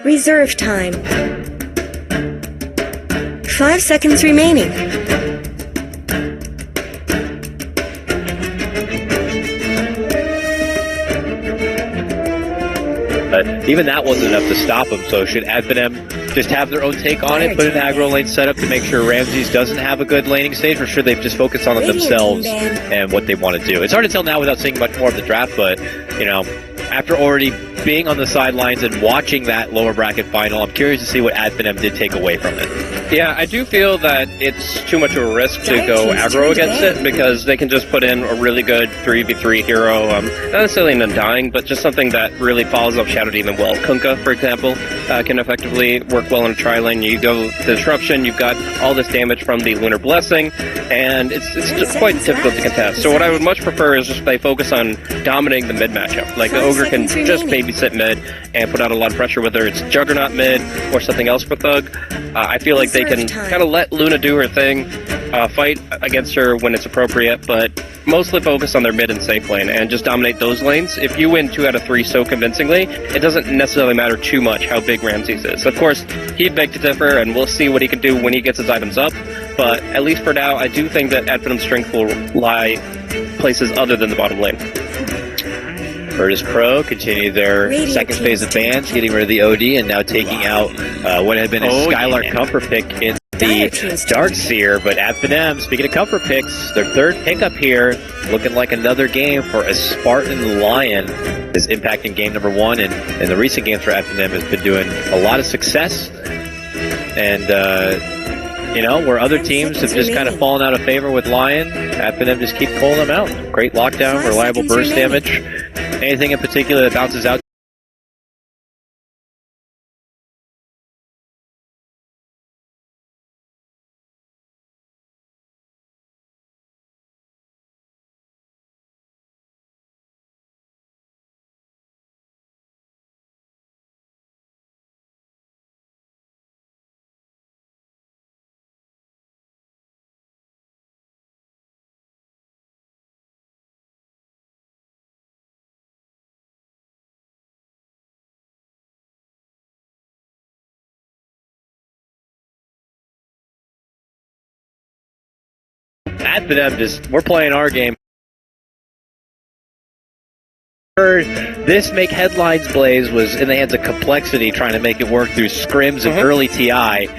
Reserve time. 5 seconds remaining. Even that wasn't enough to stop him, so should Finem just have their own take on it, put an aggro lane setup to make sure Ramses doesn't have a good laning stage, or should they just focus on it themselves and what they want to do? It's hard to tell now without seeing much more of the draft, but, you know, after already being on the sidelines and watching that lower bracket final, I'm curious to see what Finem did take away from it. Yeah, I do feel that it's too much of a risk to go aggro against it, because they can just put in a really good 3v3 hero, not necessarily an Undying, but just something that really follows up Shadow Demon well. Kunkka, for example, can effectively work well in a tri-lane. You go to Disruption, you've got all this damage from the Lunar Blessing, and it's just quite difficult to contest. So what I would much prefer is just they focus on dominating the mid matchup. Like, the Ogre Ogre can seconds just remaining. babysit mid and put out a lot of pressure, whether it's Juggernaut mid or something else for Thug. I feel like they can Reserve time. kind of let Luna do her thing, fight against her when it's appropriate, but mostly focus on their mid and safe lane and just dominate those lanes. If you win 2 out of 3 so convincingly, it doesn't necessarily matter too much how big Ramses is. Of course, he'd beg to differ, and we'll see what he can do when he gets his items up, but at least for now, I do think that Advenum's strength will lie places other than the bottom lane. Virtus.pro continue their Radiant second phase of bans, getting rid of the OD and now taking out what had been a Skylark comfort pick in the Darkseer. But at Finem, speaking of comfort picks, their third pickup here, looking like another game for a Spartan Lion, is impacting game number 1, and in the recent games for Finem has been doing a lot of success. And you know, where other teams have just kind of fallen out of favor with Lion, Finem just keep pulling them out. Great lockdown, 5 reliable seconds burst remaining. damage. Anything in particular that bounces out? At Finem, just we're playing our game. This make headlines blaze was in the hands of Complexity, trying to make it work through scrims and early TI.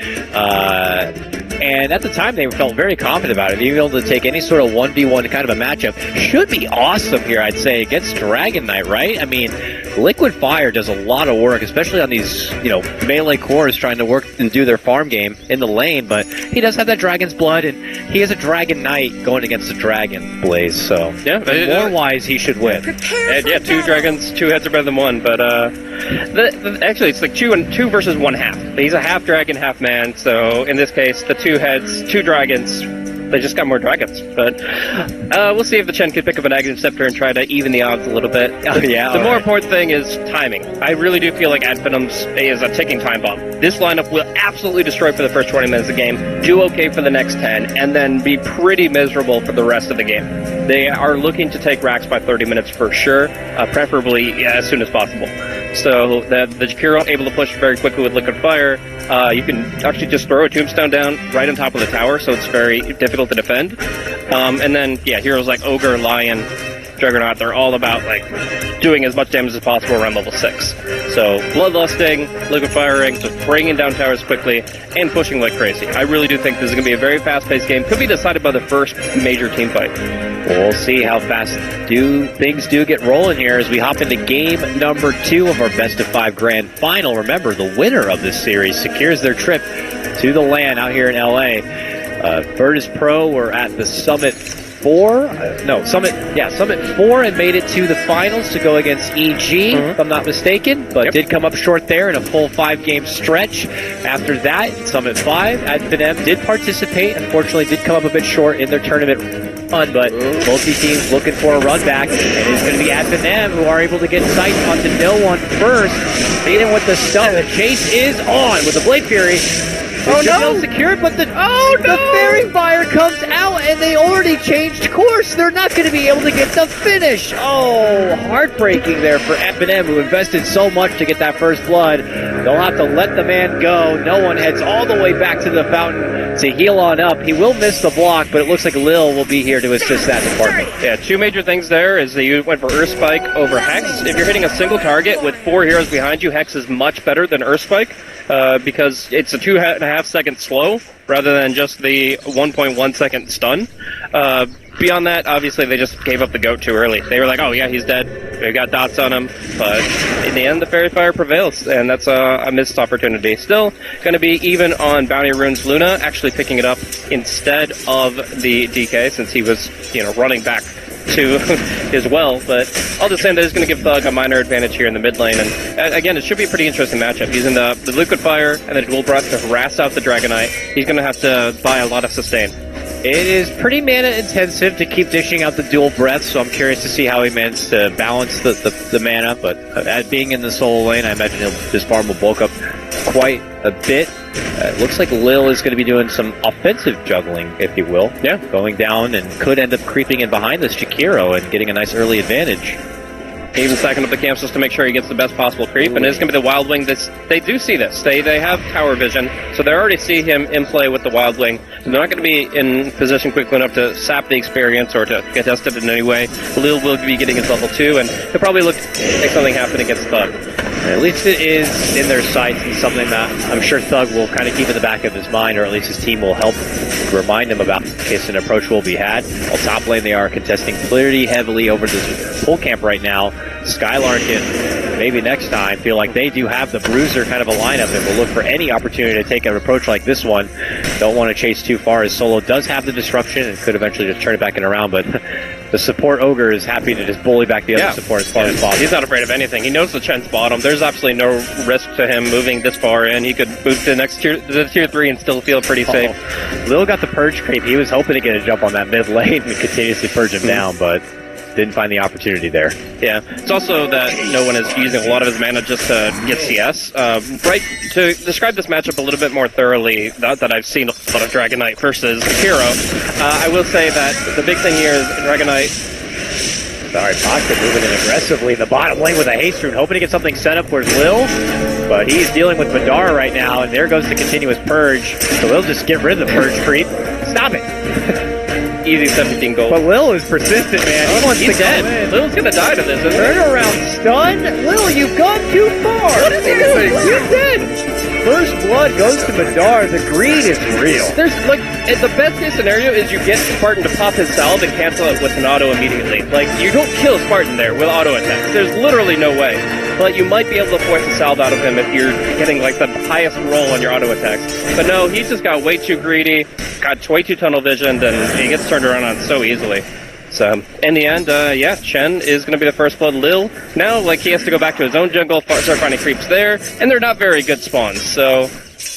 And at the time, they felt very confident about it. Being able to take any sort of 1v1 kind of a matchup should be awesome here, I'd say, against Dragon Knight, right? I mean, Liquid Fire does a lot of work, especially on these, you know, melee cores trying to work and do their farm game in the lane, but he does have that Dragon's Blood, and he is a Dragon Knight going against a Dragon Blaze, so Yeah, lore-wise, he should win. Prepare and for yeah, 2 battle. dragons, 2 heads are better than 1, but actually it's like 2 versus 1 half. He's a half dragon, half man, so in this case, the 2 heads, 2 dragons, they just got more dragons. But we'll see if the Chen can pick up an Aghanim Scepter and try to even the odds a little bit. Oh, yeah, The more alright. important thing is timing. I really do feel like Advenum's is a ticking time bomb. This lineup will absolutely destroy for the first 20 minutes of the game, do okay for the next 10, and then be pretty miserable for the rest of the game. They are looking to take racks by 30 minutes for sure, preferably as soon as possible. So the Jakiro able to push very quickly with Liquid Fire. You can actually just throw a Tombstone down right on top of the tower, so it's very difficult to defend. And then, yeah, heroes like Ogre, Lion, Juggernaut, they're all about, like, doing as much damage as possible around level 6. So, Bloodlusting, Liquid Firing, just bringing down towers quickly, and pushing like crazy. I really do think this is going to be a very fast-paced game. Could be decided by the first major team fight. We'll see how fast things get rolling here as we hop into game number 2 of our best of 5 grand final. Remember, the winner of this series secures their trip to the LAN out here in LA. Virtus.pro were at the Summit 4, Summit 4, and made it to the finals to go against EG, if I'm not mistaken, but did come up short there in a full 5-game stretch. After that, Summit 5, Finem did participate, unfortunately did come up a bit short in their tournament run, but both these teams looking for a run back, and it's going to be Finem who are able to get sight onto no one first. Fading with the stun, the chase is on with the Blade Fury. Oh no! Secured, but the Fairy Fire comes out, and they already changed course. They're not going to be able to get the finish. Oh, heartbreaking there for Finem, who invested so much to get that first blood. They'll have to let the man go. No one heads all the way back to the fountain to heal on up. He will miss the block, but it looks like Lil will be here to assist that department. Yeah, 2 major things there is that you went for Earthspike over Hex. If you're hitting a single target with 4 heroes behind you, Hex is much better than Earthspike. Because it's a 2.5 second slow rather than just the 1.1 second stun. Beyond that, obviously, they just gave up the goat too early. They were like, oh yeah, he's dead. They got dots on him. But in the end, the Fairy Fire prevails, and that's a missed opportunity. Still going to be even on Bounty Runes Luna, actually picking it up instead of the DK, since he was, running back to his well, but I'll just say that he's going to give Thug a minor advantage here in the mid lane, and again, it should be a pretty interesting matchup. Using the Liquid Fire and the Dual Breath to harass out the Dragon Knight, he's going to have to buy a lot of sustain. It is pretty mana intensive to keep dishing out the dual breath, so I'm curious to see how he manages to balance the mana, but being in the solo lane, I imagine his farm will bulk up quite a bit. It looks like Lil is going to be doing some offensive juggling, if you will. Yeah. Going down and could end up creeping in behind this Jakiro and getting a nice early advantage. Even stacking up the camps just to make sure he gets the best possible creep, and it's going to be the Wild Wing. They do see this. They have tower vision, so they already see him in play with the Wild Wing. They're not going to be in position quickly enough to sap the experience or to get tested in any way. Lil will be getting his level 2, and he'll probably look to make something happen against Thug. At least it is in their sights and something that I'm sure Thug will kind of keep in the back of his mind, or at least his team will help remind him about in case an approach will be had. While top lane, they are contesting pretty heavily over this full camp right now. Skylarkin, maybe next time, feel like they do have the Bruiser kind of a lineup and will look for any opportunity to take an approach like this one. Don't want to chase too far, as Solo does have the disruption and could eventually just turn it back in around, but the support Ogre is happy to just bully back the other support as far as possible. He's not afraid of anything. He knows the Chen's bottom. There's absolutely no risk to him moving this far in. He could move to the next tier 3 and still feel pretty safe. Lil got the purge creep. He was hoping to get a jump on that mid lane and continuously purge him down, but didn't find the opportunity there. Yeah, it's also that no one is using a lot of his mana just to get CS. Right, to describe this matchup a little bit more thoroughly, not that I've seen a lot of Dragon Knight versus Hero, I will say that the big thing here is Dragon Knight. Sorry, Foxton moving in aggressively in the bottom lane with a haste rune, hoping to get something set up for Lil, but he's dealing with Madara right now, and there goes the continuous purge. So Lil just get rid of the purge creep. Stop it! Easy 17 gold. But Lil is persistent, man. He wants He's to dead. go in. Lil's gonna die to this, isn't Turn around, stun. Lil, you've gone too far. What is he doing? You're dead. First blood goes to Madara. The greed is real. There's like the best case scenario is you get Spartan to pop his salve and cancel it with an auto immediately. Like you don't kill Spartan there with auto attacks. There's literally no way. But you might be able to force a salve out of him if you're getting like the highest roll on your auto attacks. But no, he just got way too greedy, got way too tunnel visioned, and he gets turned around on so easily. So, in the end, yeah, Chen is going to be the first blood. Lil, now, like, he has to go back to his own jungle, start finding creeps there, and they're not very good spawns, so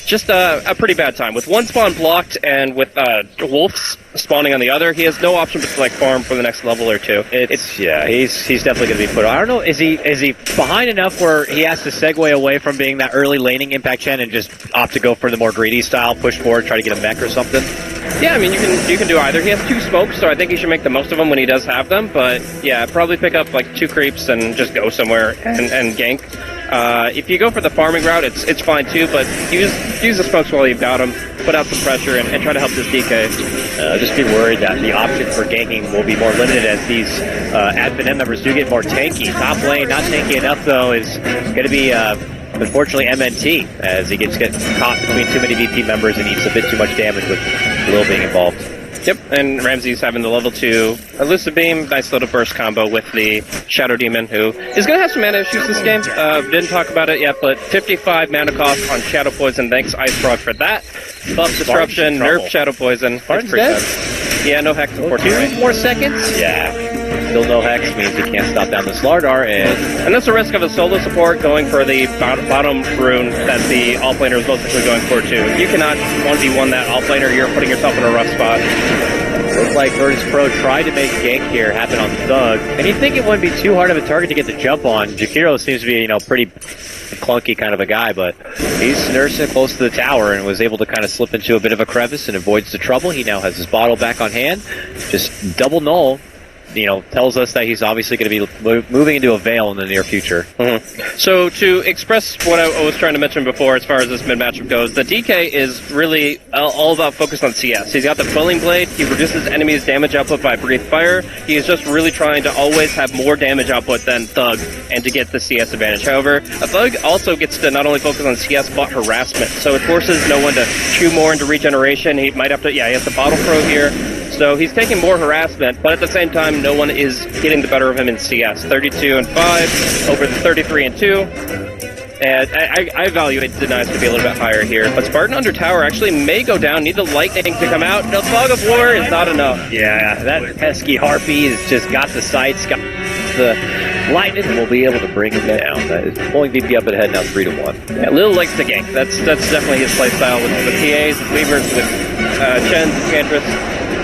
just a pretty bad time. With one spawn blocked and with wolves spawning on the other, he has no option but to, like, farm for the next level or two. Yeah, he's definitely going to be put on. I don't know, is he behind enough where he has to segue away from being that early laning impact Chen and just opt to go for the more greedy style, push forward, try to get a mech or something? Yeah, I mean, you can do either. He has 2 smokes, so I think he should make the most of them when he does have them, but yeah, probably pick up like 2 creeps and just go somewhere and gank. If you go for the farming route, it's fine too, but use the smokes while you've got them, put out some pressure, and try to help this DK. Just be worried that the option for ganking will be more limited as these Finem members do get more tanky. Top lane, not tanky enough though, is going to be unfortunately MNT, as he gets caught between too many VP members and eats a bit too much damage with Lil being involved. Yep, and Ramsey's having the level 2 Elusive Beam, nice little burst combo with the Shadow Demon, who is going to have some mana issues this game. Didn't talk about it yet, but 55 mana cost on Shadow Poison. Thanks, Ice Frog, for that. Buff Disruption, nerf Shadow Poison. Spartan's dead? Yeah, no Hex, unfortunately. 2 more seconds? Yeah. Still no Hex means he can't stop down the Slardar, and that's the risk of a solo support going for the bottom rune that the all-planer is most likely going for too. If you cannot 1v1 that all-planer, you're putting yourself in a rough spot. Looks like Virtus.pro tried to make gank here happen on Thug, and you'd think it wouldn't be too hard of a target to get the jump on. Jakiro seems to be, pretty clunky kind of a guy, but he's nursing close to the tower and was able to kind of slip into a bit of a crevice and avoids the trouble. He now has his bottle back on hand. Just double null. Tells us that he's obviously going to be moving into a Veil in the near future. Mm-hmm. So to express what I was trying to mention before as far as this mid-matchup goes, the DK is really all about focus on CS. He's got the Quelling Blade, he reduces enemies' damage output by Breathe Fire. He is just really trying to always have more damage output than Thug and to get the CS advantage. However, a Thug also gets to not only focus on CS but harassment, so it forces no one to chew more into regeneration. He might have to, he has the Bottle Throw here. So he's taking more harassment, but at the same time, no one is getting the better of him in CS. 32 and 5 over the 33 and 2. And I evaluate Denies to be a little bit higher here. But Spartan under tower actually may go down. Need the lightning to come out. No, Fog of War is not enough. Yeah, that pesky Harpy has just got the sights, got the Lightning will be able to bring him down. That is pulling VP up ahead now 3-1. Yeah, Lil likes to gank. That's definitely his play style with the PAs, the Weavers, with Chen, Cantress.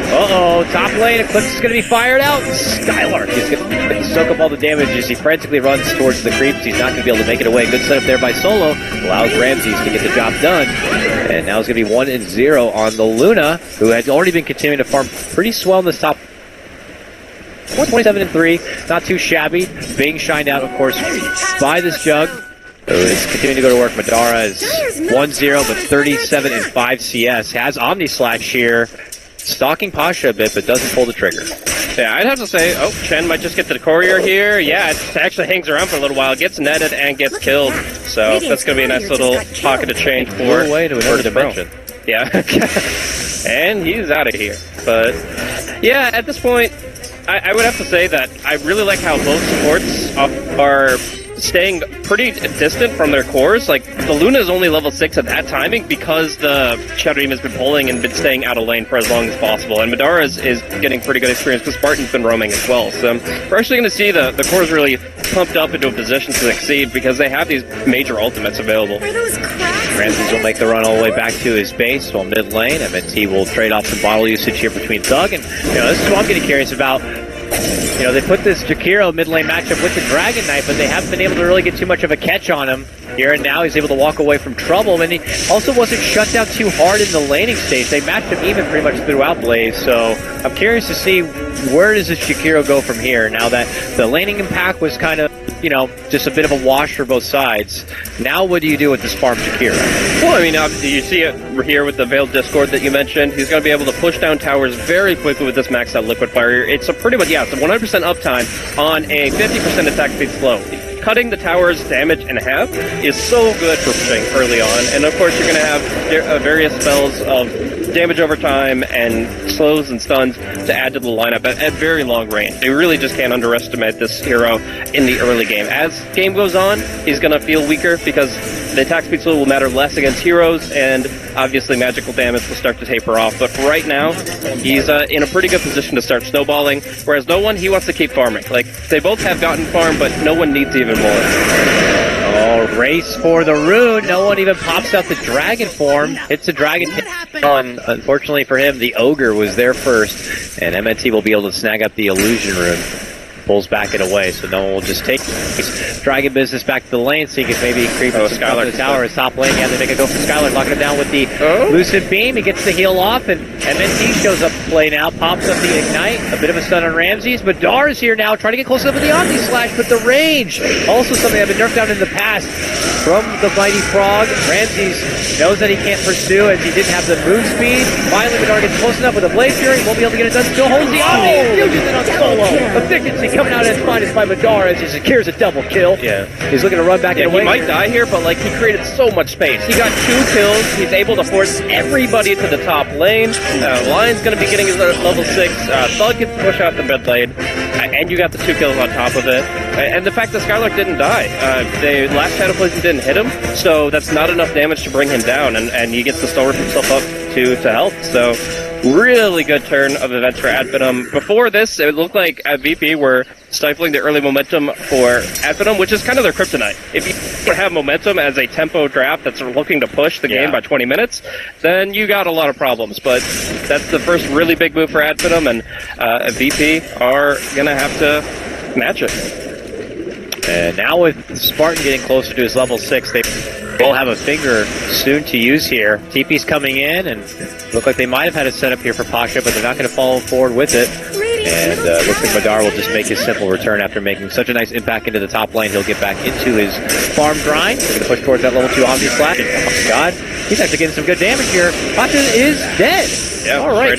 Uh-oh, top lane, Eclipse is going to be fired out. Skylark is going to soak up all the damage as he frantically runs towards the creeps. He's not going to be able to make it away. Good setup there by Solo. Allows Ramses to get the job done. And now it's going to be 1-0 on the Luna, who has already been continuing to farm pretty swell in this top 27-3, not too shabby. Being shined out, of course, by this Jug, who is continuing to go to work. Madara is 1-0, but 37-5 CS. Has Omni Slash here, stalking Pasha a bit, but doesn't pull the trigger. Yeah, I'd have to say, Chen might just get to the courier here. Yeah, it actually hangs around for a little while, gets netted, and gets killed. So that's going to be a nice little pocket of change for way to another dimension. Yeah, and he's out of here. But yeah, at this point, I would have to say that I really like how both supports are staying pretty distant from their cores. Like, the Luna is only level 6 at that timing because the Shadow Demon has been pulling and been staying out of lane for as long as possible. And Madara is getting pretty good experience because Spartan's been roaming as well. So we're actually going to see the cores really pumped up into a position to succeed because they have these major ultimates available. Ramses will make the run all the way back to his base while mid lane. MNT will trade off some bottle usage here between Thug. And, this is what I'm getting curious about. They put this Jakiro mid lane matchup with the Dragon Knight, but they haven't been able to really get too much of a catch on him here, and now he's able to walk away from trouble, and he also wasn't shut down too hard in the laning stage. They matched him even pretty much throughout Blaze, so I'm curious to see where does this Jakiro go from here now that the laning impact was kind of, just a bit of a wash for both sides. Now what do you do with this farm Jakiro? Well, I mean, obviously you see it here with the Veiled Discord that you mentioned. He's going to be able to push down towers very quickly with this maxed out Liquid Fire. It's a pretty much, it's a 100% uptime on a 50% attack speed slow. Cutting the tower's damage in half is so good for pushing early on, and of course you're going to have various spells of damage over time and slows and stuns to add to the lineup at very long range. You really just can't underestimate this hero in the early game. As game goes on, he's going to feel weaker because the attack speed slow will matter less against heroes, and obviously magical damage will start to taper off. But right now, he's in a pretty good position to start snowballing, whereas no one, he wants to keep farming. Like, they both have gotten farm, but no one needs even more. Oh, race for the rune. No one even pops out the dragon form. Hits the dragon. Unfortunately for him, the ogre was there first, and MNT will be able to snag up the illusion rune. Pulls back and away, so no one will just take dragon business back to the lane so he can maybe creep up the tower. His top lane, they make a go for Skylark, locking him down with the Lucid Beam. He gets the heal off, and MNT shows up to play now, pops up the Ignite, a bit of a stun on Ramses. Madar is here now, trying to get close up with the Omni Slash, but the range, also something that had been nerfed down in the past from the Mighty Frog. Ramses knows that he can't pursue as he didn't have the move speed. Finally, Madar gets close enough with a Blade Fury, won't be able to get it done, still holds the Omni, fusions in on Solo. Efficiency coming out as finest by Madara as he secures a double kill. Yeah. He's looking to run back and away. He might die here, but he created so much space. He got 2 kills. He's able to force everybody to the top lane. Lion's going to be getting his level 6. Thug gets to push out the mid lane. And you got the 2 kills on top of it. And the fact that Skylark didn't die. The last Shadow Poison didn't hit him, so that's not enough damage to bring him down, and he gets to still rip himself up to health. So really good turn of events for Advenom. Before this, it looked like VP were stifling the early momentum for Advenom, which is kind of their kryptonite. If you have momentum as a tempo draft that's looking to push the game by 20 minutes, then you got a lot of problems. But that's the first really big move for Advenom, and VP are going to have to match it. And now with Spartan getting closer to his level 6, they will have a finger soon to use here. TP's coming in, and look like they might have had it set up here for Pasha, but they're not going to follow forward with it. And looks like Madar will just make his simple return after making such a nice impact into the top lane. He'll get back into his farm grind. They're going to push towards that level 2 Omni Slash. Oh my god, he's actually getting some good damage here. Pasha is dead. Yeah, all right,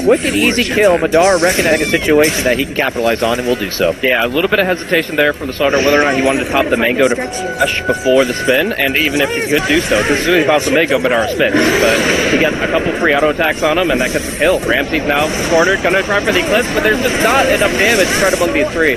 quick and easy kill. Madar recognizing a situation that he can capitalize on, and will do so. Yeah, a little bit of hesitation there from the starter, whether or not he wanted to pop the mango to flash before the spin, and even if he could do so, because as soon as he pops the mango, Madar spins. But he got a couple free auto attacks on him, and that gets a kill. Ramsey's now cornered, gonna try for the Eclipse, but there's just not enough damage to try to bung these 3.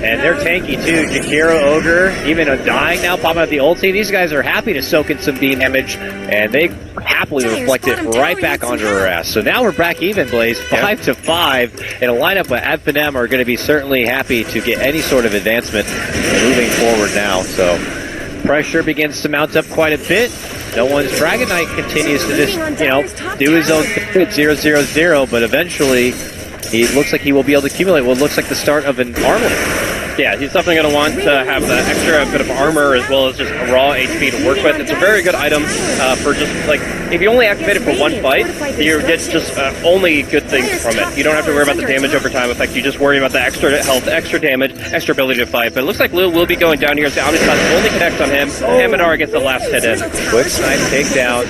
And they're tanky too. Jakiro, Ogre, even Undying now popping out the ulti. These guys are happy to soak in some beam damage, and they happily reflect it right back onto her ass. So now we're back even, Blaze, 5-5, and a lineup with Finem are going to be certainly happy to get any sort of advancement moving forward now. So pressure begins to mount up quite a bit. No one's Dragon Knight continues to just, do his own thing at 0-0-0, but eventually he looks like he will be able to accumulate what looks like the start of an armor. Yeah, he's definitely going to want to have the extra bit of armor as well as just a raw HP to work with. It's a very good item for just, like, if you only activate it for one fight, you get just only good things from it. You don't have to worry about the damage over time effect. You just worry about the extra health, extra damage, extra ability to fight. But it looks like Lil will be going down here. So Omnislot only connects on him. Hamadara gets the last hit in. Quick snipe takedown.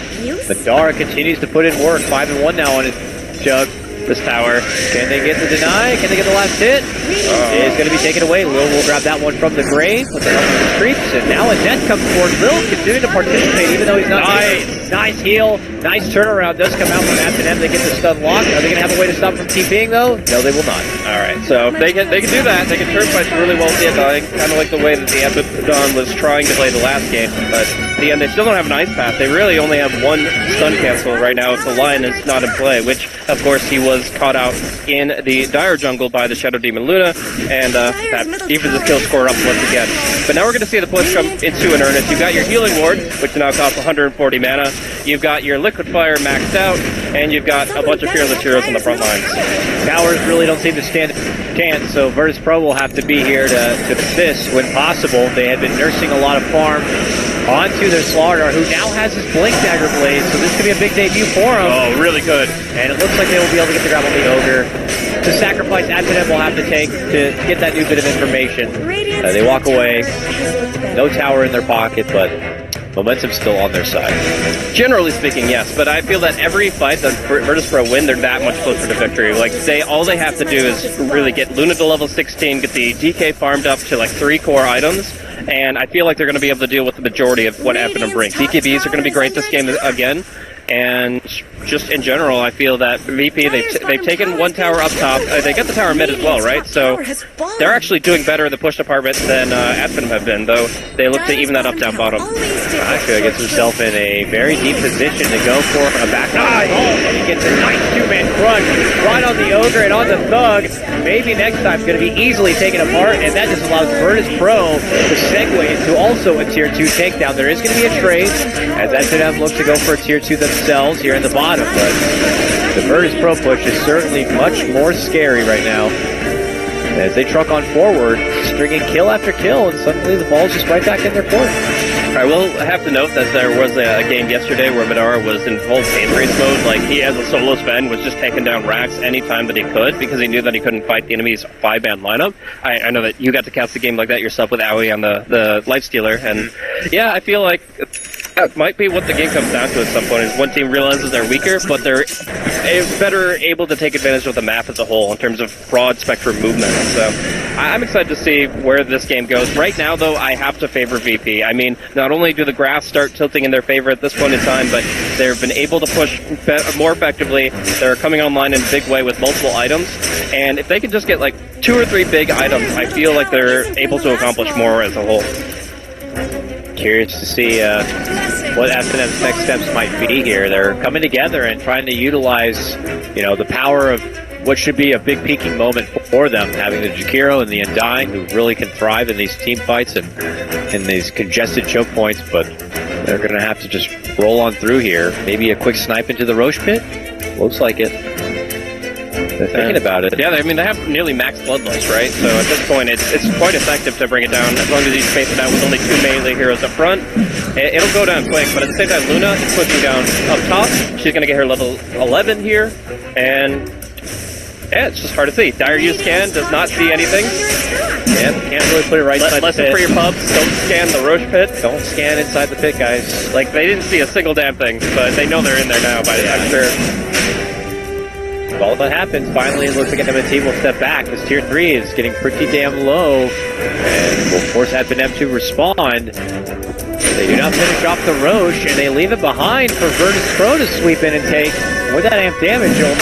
Madara continues to put in work. 5-1 now on his Jug. This tower. Can they get the deny? Can they get the last hit? It is going to be taken away. Lil will grab that one from the grave with the help of the creeps, and now a death comes forward. Lil continuing to participate even though he's not. Nice heal. Nice turnaround does come out from Finem. They get the stun lock. Are they going to have a way to stop from TPing though? No, they will not. Alright, so they can do that. They can turn fights really well with the Undying, kind of like the way that the Abaddon was trying to play the last game. But at the end, they still don't have an ice path. They really only have one stun cancel right now if the Lion is not in play, which of course he was caught out in the Dire jungle by the Shadow Demon Luna, and that even the kill score up once again. But now we're going to see the push come into an earnest. You've got your Healing Ward, which now costs 140 mana. You've got your Liquid Fire maxed out, and you've got a bunch of Fearless heroes on the front lines. Towers really don't seem to stand a chance, so Virtus.pro will have to be here to assist when possible. They had been nursing a lot of farm onto their Slaughter, who now has his Blink Dagger Blade, so this could be a big debut for him. Oh, really good. And it looks like they will be able to get the grab on the Ogre. The sacrifice Finem will have to take to get that new bit of information. They walk away. No tower in their pocket, but momentum's still on their side. Generally speaking, yes, but I feel that every fight that Virtus.pro win, they're that much closer to victory. Like, all they have to do is really get Luna to level 16, get the DK farmed up to like 3 core items, and I feel like they're going to be able to deal with the majority of what Finem brings. DKBs are going to be great this game again, and just in general, I feel that VP, they've taken one tower up top. They get the tower mid as well, right? So they're actually doing better in the push department than Finem have been, though they look to even that up down bottom. Actually gets himself in a very deep position to go for a back. And he gets a nice two-man crunch right on the Ogre and on the Thug. Maybe next time it's going to be easily taken apart, and that just allows Virtus.pro to segue into also a tier 2 takedown. There is going to be a trade as Finem looks to go for a tier 2 themselves here in the bottom, but the Virtus.pro push is certainly much more scary right now as they truck on forward, stringing kill after kill, and suddenly the ball's just right back in their court. I will have to note that there was a game yesterday where Madara was in full game race mode. Like, he, as a solo spend, was just taking down racks anytime that he could because he knew that he couldn't fight the enemy's 5-man lineup. I know that you got to cast the game like that yourself with Aoi on the Lifestealer, and yeah, I feel like that might be what the game comes down to at some point, is one team realizes they're weaker, but they're better able to take advantage of the map as a whole in terms of broad spectrum movement. So I'm excited to see where this game goes. Right now, though, I have to favor VP. I mean, not only do the graphs start tilting in their favor at this point in time, but they've been able to push more effectively. They're coming online in a big way with multiple items, and if they can just get like 2 or 3 big items, I feel like they're able to accomplish more as a whole. Curious to see what Finem's next steps might be here. They're coming together and trying to utilize, the power of what should be a big peaking moment for them, having the Jakiro and the Undying, who really can thrive in these team fights and in these congested choke points, but they're going to have to just roll on through here. Maybe a quick snipe into the Roche pit? Looks like it. They're thinking about it. Yeah, I mean, they have nearly max bloodlust, right? So at this point, it's quite effective to bring it down. As long as you space it out with only 2 melee heroes up front, it'll go down quick. But at the same time, Luna is pushing down up top. She's going to get her level 11 here, and yeah, it's just hard to see. Dire Use Scan does not see anything. Yeah, can't really put it right inside the pit. Listen for your pubs. Don't scan the Roche pit. Don't scan inside the pit, guys. Like, they didn't see a single damn thing, but they know they're in there now by the extra. while that happens, finally it looks like MNT will step back. This tier 3 is getting pretty damn low and will force Finem to respond. They do not finish off the Roche, and they leave it behind for Virtus.pro to sweep in and take. With that amp damage, you'll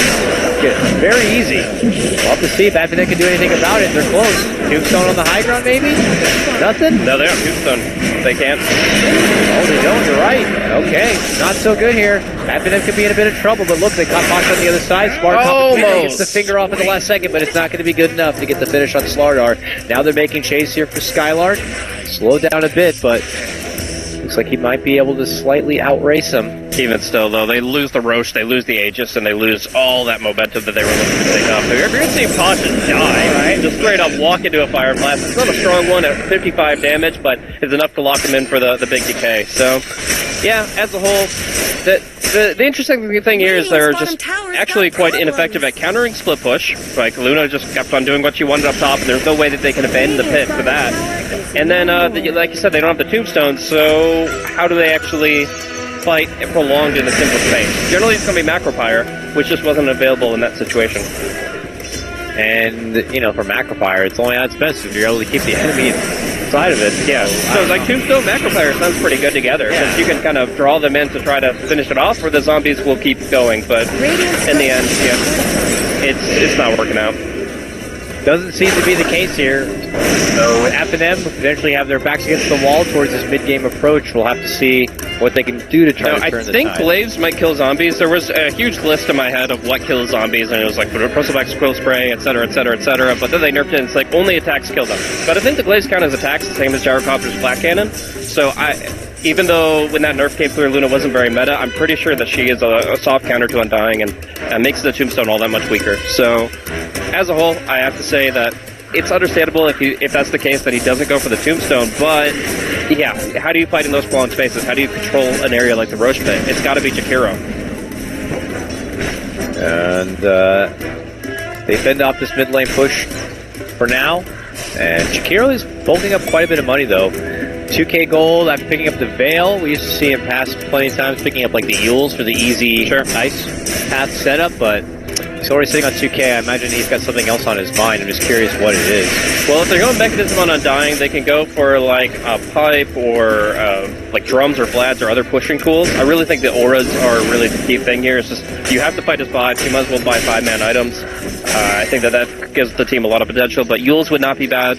get very easy. We'll have to see if Finem can do anything about it. They're close. Tombstone on the high ground, maybe? Nothing? No, they have Tombstone. They can't. Oh, they don't. You're right. Okay, not so good here. Finem could be in a bit of trouble, but look, they caught Fox on the other side. Smart gets the finger off at the last second, but it's not going to be good enough to get the finish on Slardar. Now they're making chase here for Skylark. Slow down a bit, but looks like he might be able to slightly outrace him. Even still, though, they lose the Roche, they lose the Aegis, and they lose all that momentum that they were looking to take off. So you're going to see Pasha die, right? Just straight up walk into a Fire Blast. It's not a strong one at 55 damage, but it's enough to lock him in for the big decay. So, yeah, as a whole, the interesting thing here is they're just actually quite ineffective at countering split push. Like, Luna just kept on doing what she wanted up top, and there's no way that they can abandon the pit for that. And then, like you said, they don't have the tombstones, so how do they actually fight prolonged in a single space? Generally, it's going to be Macropyre, which just wasn't available in that situation. And, you know, for Macropyre, it's only at its best if you're able to keep the enemy inside of it. Yeah, so like Tombstone, Macropyre sounds pretty good together, because you can kind of draw them in to try to finish it off, or the zombies will keep going, but in the end, yeah, it's not working out. Doesn't seem to be the case here. So Finem eventually have their backs against the wall towards this mid-game approach. We'll have to see what they can do to try to turn the tide. I think Glaives might kill zombies. There was a huge list in my head of what kills zombies, and it was like Bristleback's Quill Spray, etc., etc., etc., but then they nerfed it and it's like only attacks kill them. But I think the Glaives count as attacks, the same as Gyrocopter's Black Cannon. So even though when that nerf came through, Luna wasn't very meta, I'm pretty sure that she is a soft counter to Undying and makes the Tombstone all that much weaker. So, as a whole, I have to say that it's understandable if that's the case that he doesn't go for the Tombstone, but yeah, how do you fight in those prolonged spaces? How do you control an area like the Roche Pit? It's got to be Jakiro. And they fend off this mid lane push for now, and Jakiro is bulking up quite a bit of money though. 2k gold after picking up the Veil. We used to see him pass plenty of times picking up like the Euls for the easy ice path setup, but he's already sitting on 2k. I imagine he's got something else on his mind. I'm just curious what it is. Well, if they're going Mechanism on Undying, they can go for like a pipe or like drums or Vlads or other pushing tools. I really think the auras are really the key thing here. It's just you have to fight his bot. You might as well buy 5-man items. I think that gives the team a lot of potential, but Euls would not be bad.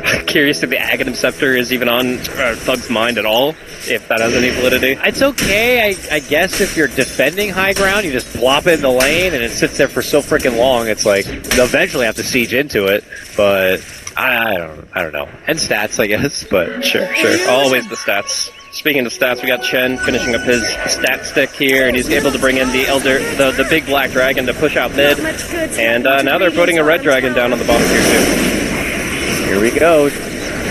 I'm curious if the Aghanim Scepter is even on Thug's mind at all, if that has any validity. It's okay, I guess, if you're defending high ground, you just plop it in the lane and it sits there for so freaking long. It's like they'll eventually have to siege into it, but I don't know. And stats, I guess, but sure. Always the stats. Speaking of stats, we got Chen finishing up his stat stick here, and he's able to bring in the the big black dragon to push out mid. And now they're putting a red dragon down on the bottom tier 2. Here we go.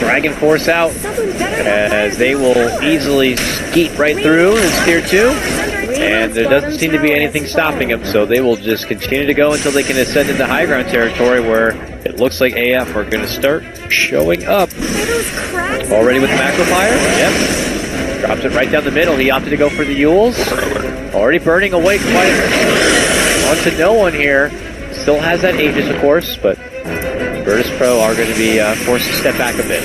Dragon Force out, as they will easily skeet right through in tier 2. And there doesn't seem to be anything stopping them, so they will just continue to go until they can ascend into high ground territory, where it looks like AF are going to start showing up. Already with the Macropyre? Yep. Drops it right down the middle. He opted to go for the Euls. Already burning away quite onto no one here. Still has that Aegis, of course, but Virtus.pro are going to be forced to step back a bit.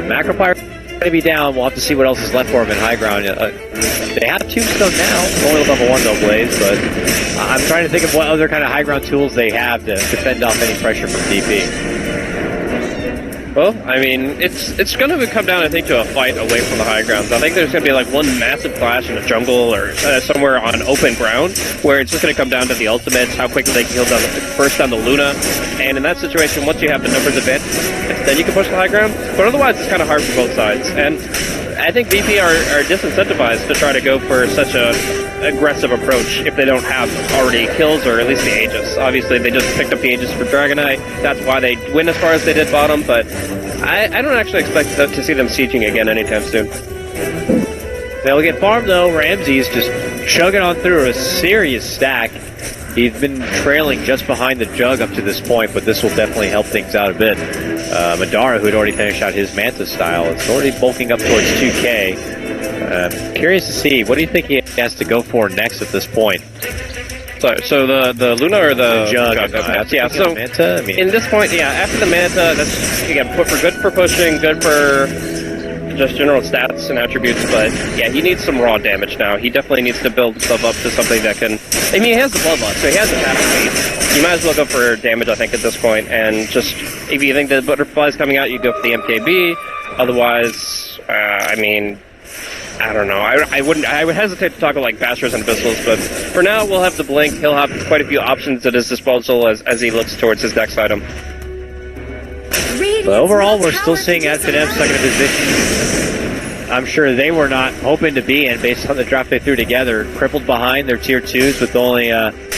Macropyre going to be down. We'll have to see what else is left for him in high ground. They have Tombstone now, only level 1 though, Blaze, but I'm trying to think of what other kind of high ground tools they have to defend off any pressure from DP. Well, I mean, it's going to come down, I think, to a fight away from the high grounds. I think there's going to be like one massive clash in a jungle or somewhere on open ground where it's just going to come down to the ultimates, how quickly they can kill first down the Luna. And in that situation, once you have the numbers advanced, then you can push the high ground. But otherwise, it's kind of hard for both sides. And I think VP are disincentivized to try to go for such a aggressive approach if they don't have already kills or at least the Aegis. Obviously, they just picked up the Aegis for Dragonite. That's why they win as far as they did bottom, but I don't actually expect to see them sieging again anytime soon. They'll get farmed though. Ramsey's just chugging on through a serious stack. He's been trailing just behind the Jug up to this point, but this will definitely help things out a bit. Madara, who had already finished out his Manta style, is already bulking up towards 2k. Curious to see, what do you think he has to go for next at this point? So the Luna or the Jug? Yeah, so Manta? I mean, in this point, yeah, after the Manta, that's, again, good for pushing, good for just general stats and attributes, but yeah, he needs some raw damage now. He definitely needs to build himself up to something that can... I mean, he has the Bloodlust, so he has attack speed. You might as well go for damage, I think, at this point, and just, if you think the Butterfly's coming out, you go for the MKB. Otherwise, I mean... I don't know. I would hesitate to talk about like Bashers and Abyssals, but for now we'll have the Blink. He'll have quite a few options at his disposal as he looks towards his next item. But overall, we're still seeing Finem second in position. I'm sure they were not hoping to be in based on the draft they threw together. Crippled behind their tier 2s with only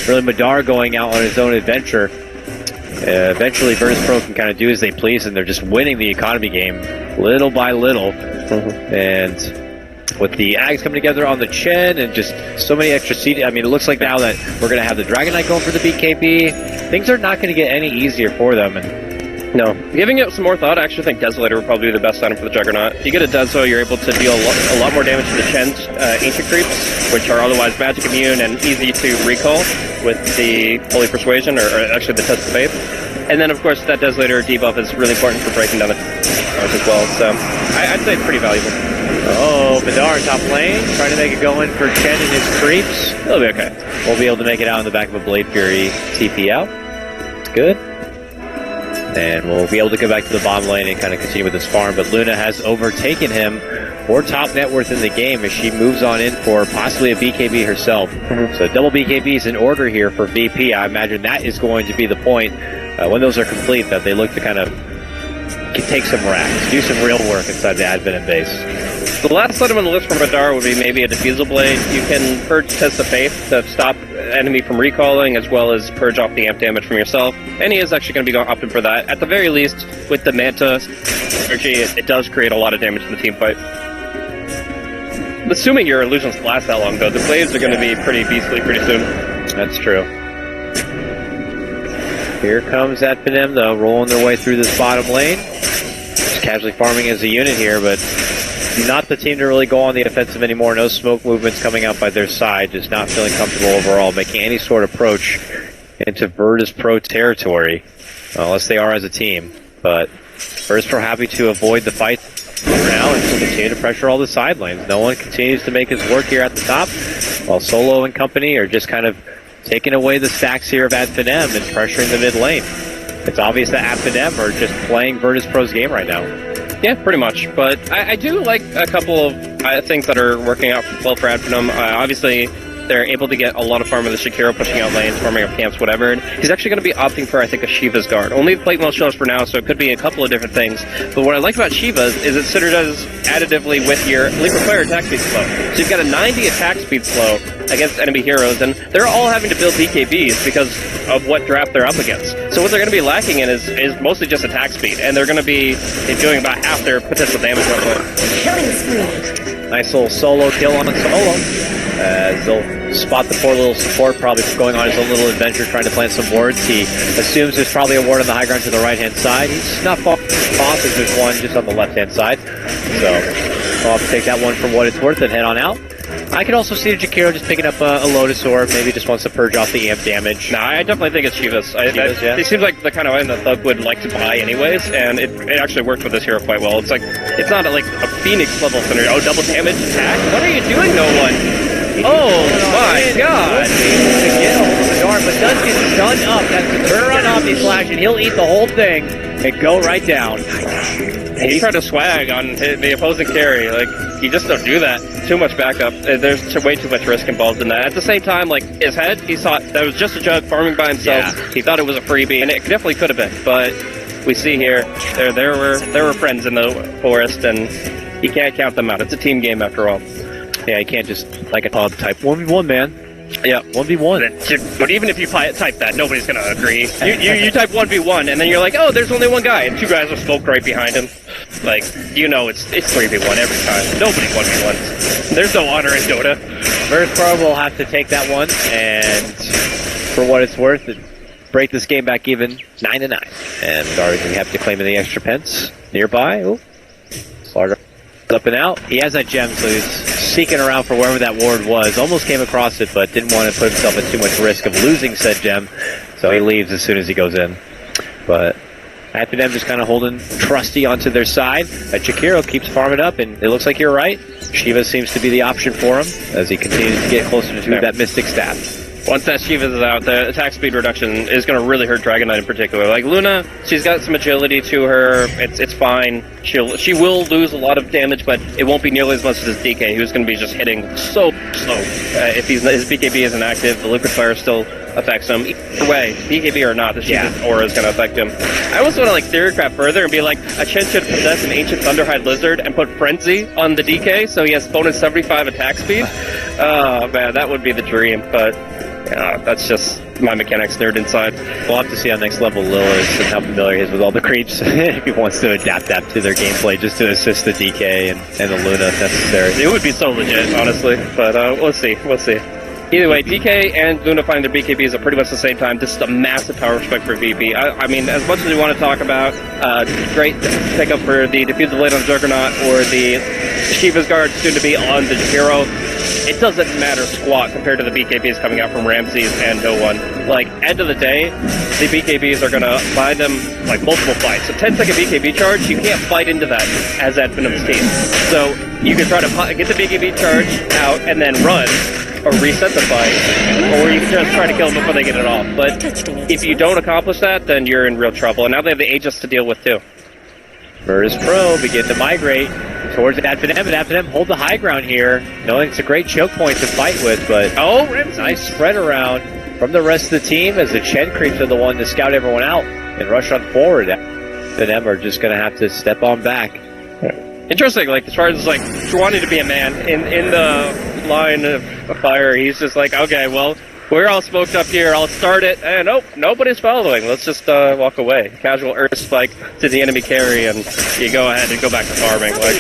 really Madar going out on his own adventure. Eventually, Virtus.pro can kind of do as they please, and they're just winning the economy game little by little. And with the Ags coming together on the Chen and just so many extra seed. I mean, it looks like now that we're going to have the Dragon Knight going for the BKB. Things are not going to get any easier for them. And no, giving it some more thought, I actually think Desolator would probably be the best item for the Juggernaut. If you get a Deso, you're able to deal a lot more damage to the Chen's Ancient Creeps, which are otherwise magic immune and easy to recall with the Holy Persuasion, or actually the Test of Faith. And then, of course, that Desolator debuff is really important for breaking down the cards as well. So I'd say it's pretty valuable. oh, Madar top lane, trying to make it go in for Chen and his creeps. It'll be okay. We'll be able to make it out in the back of a Blade Fury TP out. Good. And we'll be able to go back to the bottom lane and kind of continue with this farm. But Luna has overtaken him for top net worth in the game as she moves on in for possibly a BKB herself. So double BKBs in order here for VP. I imagine that is going to be the point when those are complete, that they look to kind of take some racks, do some real work inside the Advent base. The last item on the list for Madar would be maybe a Diffusal Blade. You can purge Test of Faith to stop enemy from recalling, as well as purge off the amp damage from yourself. And he is actually going to be opting for that. At the very least, with the Manta energy, it does create a lot of damage in the team fight. Assuming your illusions last that long, though, the Blades are going to be pretty beastly pretty soon. That's true. Here comes Finem, though, rolling their way through this bottom lane. Just casually farming as a unit here, but not the team to really go on the offensive anymore. No smoke movements coming out by their side. Just not feeling comfortable overall making any sort of approach into Virtus.pro territory, unless they are as a team. But Virtus.pro happy to avoid the fight for now and continue to pressure all the side lanes. No one continues to make his work here at the top, while Solo and company are just kind of taking away the stacks here of Finem and pressuring the mid lane. It's obvious that Finem are just playing Virtus.pro's game right now. Yeah, pretty much. But I do like a couple of things that are working out well for Finem. Obviously, they're able to get a lot of farm with the Shakira pushing out lanes, farming up camps, whatever. And he's actually going to be opting for, I think, a Shiva's Guard. Only the plate mail shows for now, so it could be a couple of different things. But what I like about Shiva's is it synergizes additively with your Leaper player attack speed slow. So you've got a 90 attack speed slow against enemy heroes, and they're all having to build BKBs because of what draft they're up against. So what they're going to be lacking in is mostly just attack speed, and they're going to be doing about half their potential damage. Killing spree. Nice little solo kill on Solo. They'll spot the poor little support, probably going on his own little adventure, trying to plant some wards. He assumes there's probably a ward on the high ground to the right-hand side. He's not far off, as there's one just on the left-hand side. So I'll have to take that one for what it's worth and head on out. I could also see Jakiro just picking up a Lotus Orb, maybe just wants to purge off the amp damage. No, I definitely think it's Shiva's. Yeah. It seems like the kind of item that Thug would like to buy anyways, and it actually works with this hero quite well. It's like, it's not like a Phoenix level scenario. Oh, double damage attack? What are you doing, no one? Oh my god! To get over the door, but does get stunned up. That's the turn on Omni Slash, and he'll eat the whole thing and go right down. He tried to swag on the opposing carry. Like, you just don't do that. Too much backup. There's way too much risk involved in that. At the same time, like, his head, he thought that was just a Jug farming by himself. Yeah. He thought it was a freebie, and it definitely could have been. But we see here, there were friends in the forest, and you can't count them out. It's a team game after all. Yeah, you can't just, like a type 1v1, man. Yeah, 1v1. But even if you type that, nobody's going to agree. You type 1v1, and then you're like, oh, there's only one guy, and two guys are smoked right behind him. Like, you know it's 3v1 every time. Nobody 1v1. There's no honor in Dota. Virtus.pro will have to take that one, and for what it's worth, break this game back even 9-9. And Dari's going to have to claim in the extra pence nearby. Ooh. Slaughter up and out. He has that gem, so he's seeking around for wherever that ward was. Almost came across it, but didn't want to put himself at too much risk of losing said gem. So he leaves as soon as he goes in. But Finem just kind of holding trusty onto their side. Chikiro keeps farming up, and it looks like you're right. Shiva seems to be the option for him as he continues to get closer to that Mystic stat. Once that Shiva is out, the attack speed reduction is going to really hurt Dragon Knight in particular. Like Luna, she's got some agility to her. It's fine. She will lose a lot of damage, but it won't be nearly as much as DK, who's going to be just hitting so slow. If his BKB isn't active, the Liquid Fire still affects him. Either way, BKB or not, the Shiva's aura is going to affect him. I almost want to like theorycraft further and be like, a Chen should possess an Ancient Thunderhide Lizard and put Frenzy on the DK, so he has bonus 75 attack speed. Oh man, that would be the dream, but that's just my mechanics nerd inside. We'll have to see how next level Lil is and how familiar he is with all the creeps. If he wants to adapt that to their gameplay just to assist the DK and the Luna if necessary. It would be so legit, honestly, but we'll see. Either way, DK and Luna find their BKBs at pretty much the same time. This is a massive power spike for VP. I mean, as much as we want to talk about great pickup for the Diffusal Blade on Juggernaut or the Shiva's Guard soon to be on the Hero, it doesn't matter squat compared to the BKBs coming out from Ramses and No One. Like, end of the day, the BKBs are going to buy them like multiple fights. So 10-second BKB charge, you can't fight into that as at Finem's team. So you can try to get the BKB charge out and then run, or reset the fight, or you can just try to kill them before they get it off. But if you don't accomplish that, then you're in real trouble. And now they have the Aegis to deal with too. Virtus.pro begin to migrate towards Finem, and Finem hold the high ground here, knowing it's a great choke point to fight with, but nice spread around from the rest of the team as the Chen creeps are the one to scout everyone out and rush on forward. Finem are just going to have to step on back. Interesting, like as far as like wanting to be a man in the line of fire, he's just like, okay, well, we're all smoked up here, I'll start it, and nobody's following, let's just walk away. Casual Earth Spike to the enemy carry, and you go ahead and go back to farming. Like,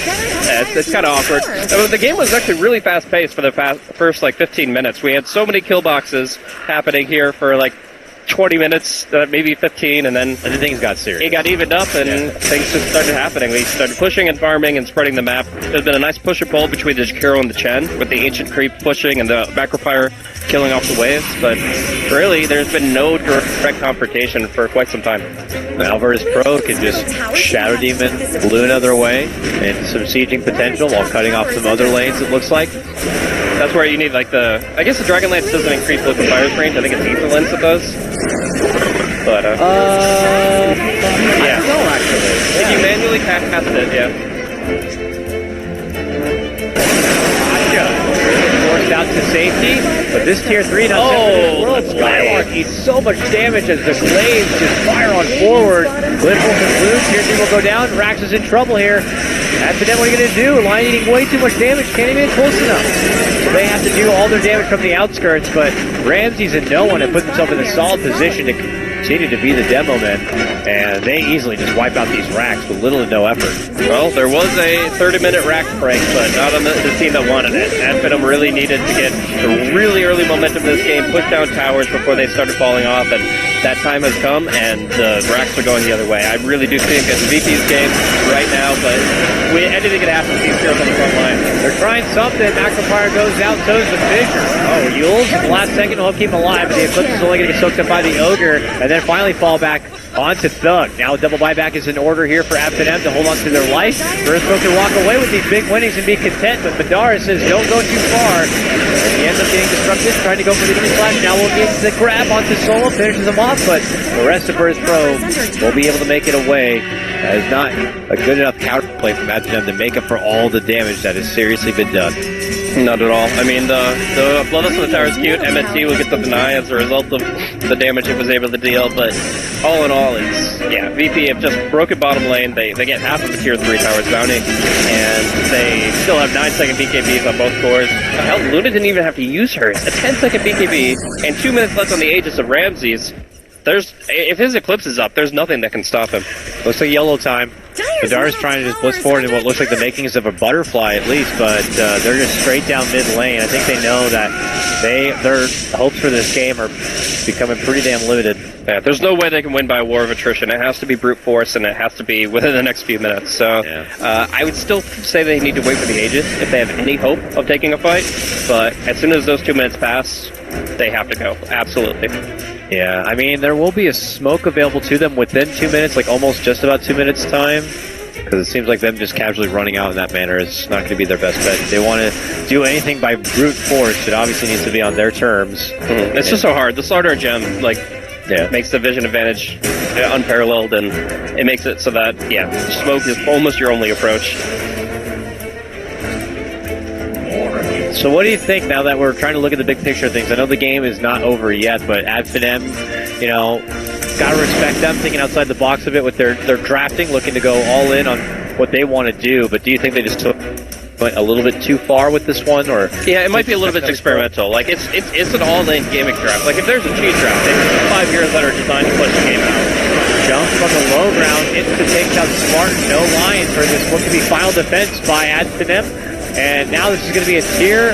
it's kind of awkward. The game was actually really fast-paced for the first like 15 minutes. We had so many kill boxes happening here for like 20 minutes, maybe 15, and then things got serious. It got evened up, and things just started happening. We started pushing and farming and spreading the map. There's been a nice push and pull between the Jakiro and the Chen, with the Ancient Creep pushing and the Macro Fire killing off the waves, but really, there's been no direct confrontation for quite some time. Now Virtus.pro can just Shadow Demon Luna their way into some sieging potential while cutting off some other lanes, it looks like. That's where you need, like, I guess the Dragon Lance doesn't increase Liquid Fire's range. I think it's Ether Lens that does. But, yeah. I don't know, actually. If you manually cast it, yeah. Forced out to safety, but this tier 3 doesn't Skylark eats so much damage as the slaves just fire on forward. Little concludes, tier 3 will go down, Rax is in trouble here. Finem, what are you going to do? Line eating way too much damage, can't even get close enough. So they have to do all their damage from the outskirts, but Ramses and No One have put themselves in a solid position to continue to be the demo men, and they easily just wipe out these racks with little to no effort. Well, there was a 30-minute rack break, but not on the team that wanted it. Finem really needed to get the really early momentum of this game, push down towers before they started falling off, and that time has come, and the racks are going the other way. I really do think it's VP's game right now, but anything can happen with these girls on the front line. They're trying something. Macrofire goes out, so's the Fissure. Oh, Yules, last second will keep him alive, but the Eclipse is only going to get soaked up by the Ogre, and then finally fall back onto Thug. Now a double buyback is in order here for Finem to hold on to their life. Virtus.pro can walk away with these big winnings and be content, but Madara says don't go too far. And he ends up getting disrupted, trying to go for the enemy flash. Now we'll get the grab onto Solo, finishes him off, but the rest of Virtus.pro will be able to make it away. That is not a good enough counterplay from Finem to make up for all the damage that has seriously been done. Not at all. I mean, the Bloodlust on the tower is cute. MNT will get the deny as a result of the damage it was able to deal, but all in all, VP have just broken bottom lane. They get half of the tier 3 towers bounty, and they still have 9-second BKBs on both cores. Hell, Luna didn't even have to use hers. A 10-second BKB, and 2 minutes left on the Aegis of Ramses. if his Eclipse is up, there's nothing that can stop him. Looks like yellow time. Vidar's trying to just blitz forward in what looks like the makings of a butterfly at least, but they're just straight down mid lane. I think they know that their hopes for this game are becoming pretty damn limited. Yeah, there's no way they can win by a war of attrition. It has to be brute force, and it has to be within the next few minutes. So I would still say they need to wait for the Aegis if they have any hope of taking a fight. But as soon as those 2 minutes pass, they have to go. Absolutely. Yeah, I mean, there will be a smoke available to them within 2 minutes, like almost just about 2 minutes time. Because it seems like them just casually running out in that manner is not going to be their best bet. If they want to do anything by brute force, it obviously needs to be on their terms. It's just so hard. The Slaughter Gem, makes the vision advantage unparalleled, and it makes it so that, smoke is almost your only approach. So what do you think now that we're trying to look at the big picture of things? I know the game is not over yet, but at Finem, gotta respect them thinking outside the box a bit with their drafting, looking to go all in on what they want to do. But do you think they just went a little bit too far with this one, or? Yeah, it might be a little bit experimental. Like it's an all-in gimmick draft. Like if there's a cheese draft, it's 5 years that are designed to push the game out. Jump from the low ground into the takedown. Smart, no line for this. What could be final defense by Ad Finem. And now this is going to be a tier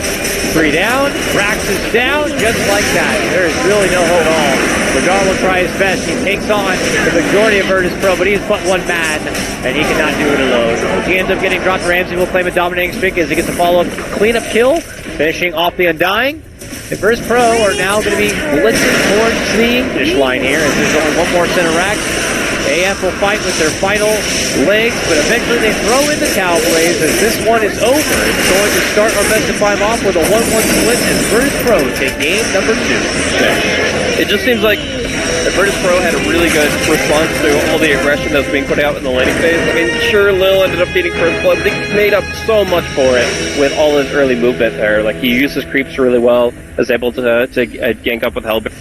3 down. Rax is down just like that. There is really no hope at all. Vidar will try his best. He takes on the majority of Virtus.pro, but he's but one man, and he cannot do it alone. He ends up getting dropped. Ramsey will claim a dominating streak as he gets a follow-up cleanup kill, finishing off the Undying. And Virtus.pro are now going to be blitzing towards the finish line here, as there's only one more center Rax. AF will fight with their final legs, but eventually they throw in the Cowboys as this one is over. It's going to start our best of 5 off with a 1-1 split, and Virtus.pro take game number 2. It just seems like Virtus.pro had a really good response to all the aggression that was being put out in the laning phase. I mean, sure, Lil ended up beating first blood, but he made up so much for it with all his early movement there. Like, he used his creeps really well, was able to gank up with Hellbear.